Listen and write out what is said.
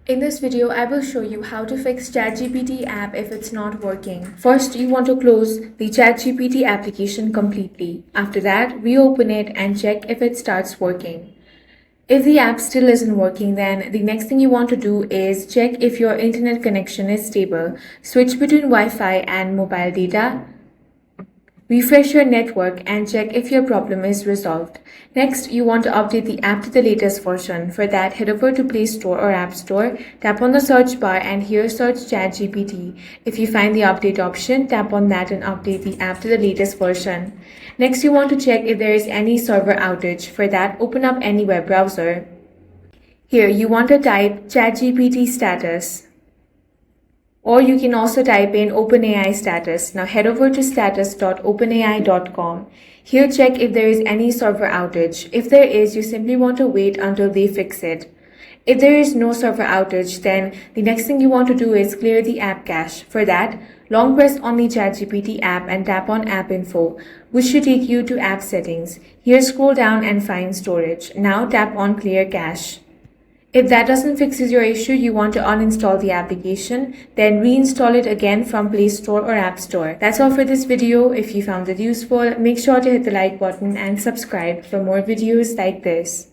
In this video, I will show you how to fix ChatGPT app if it's not working. First, you want to close the ChatGPT application completely. After that, reopen it and check if it starts working. If the app still isn't working, then the next thing you want to do is check if your internet connection is stable. Switch between Wi-Fi and mobile data. Refresh your network and check if your problem is resolved. Next, you want to update the app to the latest version. For that, head over to Play Store or App Store, tap on the search bar and here search ChatGPT. If you find the update option, tap on that and update the app to the latest version. Next, you want to check if there is any server outage. For that, open up any web browser. Here, you want to type ChatGPT status. Or you can also type in OpenAI status. Now head over to status.openai.com. Here check if there is any server outage. If there is, you simply want to wait until they fix it. If there is no server outage, then the next thing you want to do is clear the app cache. For that, long press on the ChatGPT app and tap on App Info, which should take you to App Settings. Here scroll down and find Storage. Now tap on Clear Cache. If that doesn't fix your issue, you want to uninstall the application, then reinstall it again from Play Store or App Store. That's all for this video. If you found it useful, make sure to hit the like button and subscribe for more videos like this.